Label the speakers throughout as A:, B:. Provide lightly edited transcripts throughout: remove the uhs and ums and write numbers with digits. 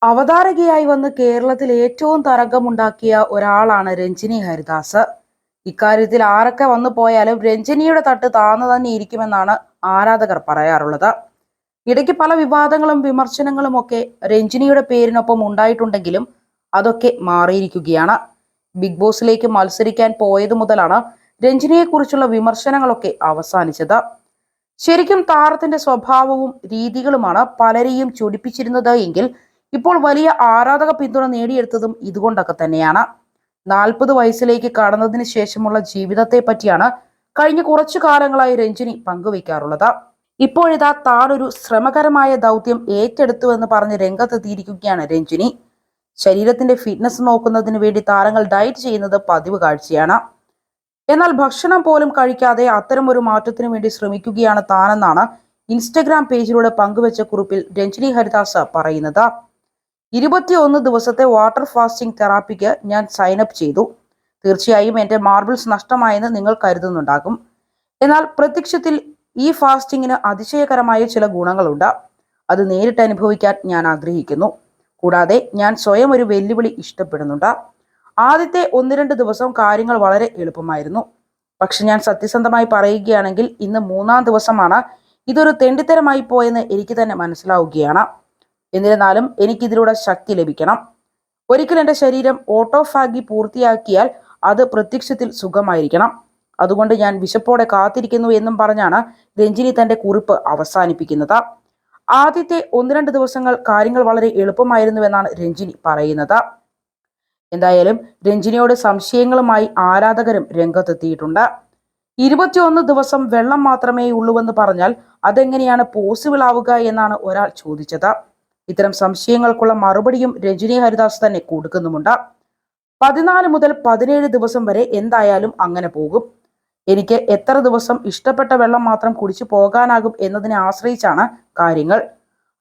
A: അവതാരകയായി വന്ന് കേരളത്തിൽ ഏറ്റവും തരംഗമുണ്ടാക്കിയ ഒരാളാണ് രഞ്ജിനി ഹരിദാസ്. ഇക്കാര്യത്തിൽ ആരൊക്കെ വന്നു പോയാലും രഞ്ജിനിയുടെ തട്ട് താന്നു തന്നെ ഇരിക്കുമെന്നാണ് ആരാധകർ പറയാറുള്ളത്. ഇടയ്ക്ക് പല വിവാദങ്ങളും വിമർശനങ്ങളും ഒക്കെ രഞ്ജിനിയുടെ പേരിനൊപ്പം ഉണ്ടായിട്ടുണ്ടെങ്കിലും അതൊക്കെ മാറിയിരിക്കുകയാണ്. ബിഗ് ബോസിലേക്ക് മത്സരിക്കാൻ പോയതു മുതലാണ് രഞ്ജിനിയെക്കുറിച്ചുള്ള വിമർശനങ്ങളൊക്കെ അവസാനിച്ചത്. ശരിക്കും താരത്തിന്റെ സ്വഭാവവും രീതികളുമാണ് പലരെയും ചൊടിപ്പിച്ചിരുന്നത് എങ്കിൽ ഇപ്പോൾ വലിയ ആരാധക പിന്തുണ നേടിയെടുത്തതും ഇതുകൊണ്ടൊക്കെ തന്നെയാണ്. 40 വയസ്സിലേക്ക് കടന്നതിന് ശേഷമുള്ള ജീവിതത്തെ പറ്റിയാണ് കഴിഞ്ഞ കുറച്ചു കാലങ്ങളായി രഞ്ജിനി പങ്കുവയ്ക്കാറുള്ളത്. ഇപ്പോഴിതാ താൻ ഒരു ശ്രമകരമായ ദൗത്യം ഏറ്റെടുത്തുവെന്ന് പറഞ്ഞ് രംഗത്തെത്തിയിരിക്കുകയാണ് രഞ്ജിനി. ശരീരത്തിന്റെ ഫിറ്റ്നസ് നോക്കുന്നതിന് വേണ്ടി താരങ്ങൾ ഡയറ്റ് ചെയ്യുന്നത് പതിവ് കാഴ്ചയാണ്. എന്നാൽ ഭക്ഷണം പോലും കഴിക്കാതെ അത്തരമൊരു മാറ്റത്തിനു വേണ്ടി ശ്രമിക്കുകയാണ് താനെന്നാണ് ഇൻസ്റ്റഗ്രാം പേജിലൂടെ പങ്കുവച്ച കുറിപ്പിൽ രഞ്ജിനി ഹരിദാസ് പറയുന്നത്. 21 ദിവസത്തെ വാട്ടർ ഫാസ്റ്റിംഗ് തെറാപ്പിക്ക് ഞാൻ സൈനപ്പ് ചെയ്തു. തീർച്ചയായും എൻ്റെ മാർബിൾസ് നഷ്ടമായെന്ന് നിങ്ങൾ കരുതുന്നുണ്ടാകും. എന്നാൽ പ്രത്യക്ഷത്തിൽ ഈ ഫാസ്റ്റിങ്ങിന് അതിശയകരമായ ചില ഗുണങ്ങളുണ്ട്. അത് നേരിട്ട് അനുഭവിക്കാൻ ഞാൻ ആഗ്രഹിക്കുന്നു. കൂടാതെ ഞാൻ സ്വയം ഒരു വെല്ലുവിളി ഇഷ്ടപ്പെടുന്നുണ്ട്. ആദ്യത്തെ 1-2 ദിവസം കാര്യങ്ങൾ വളരെ എളുപ്പമായിരുന്നു. പക്ഷെ ഞാൻ സത്യസന്ധമായി പറയുകയാണെങ്കിൽ ഇന്ന് 3-ാം ദിവസമാണ് ഇതൊരു തെണ്ടിത്തരമായി പോയെന്ന് എനിക്ക് തന്നെ മനസ്സിലാവുകയാണ്. എന്നിരുന്നാലും എനിക്കിതിലൂടെ ശക്തി ലഭിക്കണം. ഒരിക്കൽ എൻ്റെ ശരീരം ഓട്ടോഫാഗി പൂർത്തിയാക്കിയാൽ അത് പ്രത്യക്ഷത്തിൽ സുഖമായിരിക്കണം. അതുകൊണ്ട് ഞാൻ വിശപ്പോടെ കാത്തിരിക്കുന്നു എന്നും പറഞ്ഞാണ് രഞ്ജിനി തന്റെ കുറിപ്പ് അവസാനിപ്പിക്കുന്നത്. ആദ്യത്തെ 1-2 ദിവസങ്ങൾ കാര്യങ്ങൾ വളരെ എളുപ്പമായിരുന്നുവെന്നാണ് രഞ്ജിനി പറയുന്നത്. എന്തായാലും രഞ്ജിനിയോട് സംശയങ്ങളുമായി ആരാധകരും രംഗത്തെത്തിയിട്ടുണ്ട്. 21 ദിവസം വെള്ളം മാത്രമേ ഉള്ളൂവെന്ന് പറഞ്ഞാൽ അതെങ്ങനെയാണ് പോസിബിൾ ആവുക എന്നാണ് ഒരാൾ ചോദിച്ചത്. ഇത്തരം സംശയങ്ങൾക്കുള്ള മറുപടിയും രഞ്ജിനി ഹരിദാസ് തന്നെ കൊടുക്കുന്നുമുണ്ട്. 14 മുതൽ 17 ദിവസം വരെ എന്തായാലും അങ്ങനെ പോകും. എനിക്ക് എത്ര ദിവസം ഇഷ്ടപ്പെട്ട വെള്ളം മാത്രം കുടിച്ചു പോകാനാകും എന്നതിനെ ആശ്രയിച്ചാണ് കാര്യങ്ങൾ.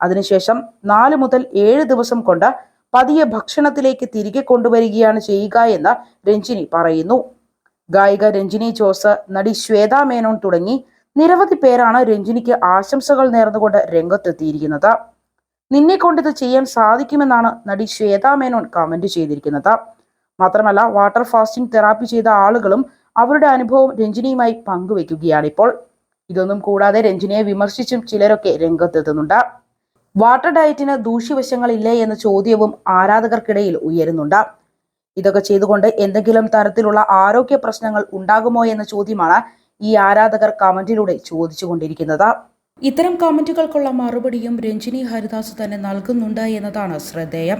A: അതിനുശേഷം 4 മുതൽ 7 ദിവസം കൊണ്ട് പതിയെ ഭക്ഷണത്തിലേക്ക് തിരികെ കൊണ്ടുവരികയാണ് ചെയ്യുക എന്ന് രഞ്ജിനി പറയുന്നു. ഗായിക രഞ്ജിനി ജോസ്, നടി ശ്വേതാ മേനോൻ തുടങ്ങി നിരവധി പേരാണ് രഞ്ജിനിക്ക് ആശംസകൾ നേർന്നുകൊണ്ട് രംഗത്തെത്തിയിരിക്കുന്നത്. നിന്നെ കൊണ്ടിത് ചെയ്യാൻ സാധിക്കുമെന്നാണ് നടി ശ്വേതാ മേനോൻ കമന്റ് ചെയ്തിരിക്കുന്നത്. മാത്രമല്ല വാട്ടർ ഫാസ്റ്റിംഗ് തെറാപ്പി ചെയ്ത ആളുകളും അവരുടെ അനുഭവം രഞ്ജിനിയുമായി പങ്കുവെക്കുകയാണിപ്പോൾ. ഇതൊന്നും കൂടാതെ രഞ്ജിനിയെ വിമർശിച്ചും ചിലരൊക്കെ രംഗത്തെത്തുന്നുണ്ട്. വാട്ടർ ഡയറ്റിന് ദൂഷ്യവശങ്ങളില്ലേ എന്ന ചോദ്യവും ആരാധകർക്കിടയിൽ ഉയരുന്നുണ്ട്. ഇതൊക്കെ ചെയ്തുകൊണ്ട് എന്തെങ്കിലും തരത്തിലുള്ള ആരോഗ്യ പ്രശ്നങ്ങൾ ഉണ്ടാകുമോ എന്ന ചോദ്യമാണ് ഈ ആരാധകർ കമന്റിലൂടെ ചോദിച്ചുകൊണ്ടിരിക്കുന്നത്. ഇത്തരം കമന്റുകൾക്കുള്ള മറുപടിയും രഞ്ജിനി ഹരിദാസ് തന്നെ നൽകുന്നുണ്ട് എന്നതാണ് ശ്രദ്ധേയം.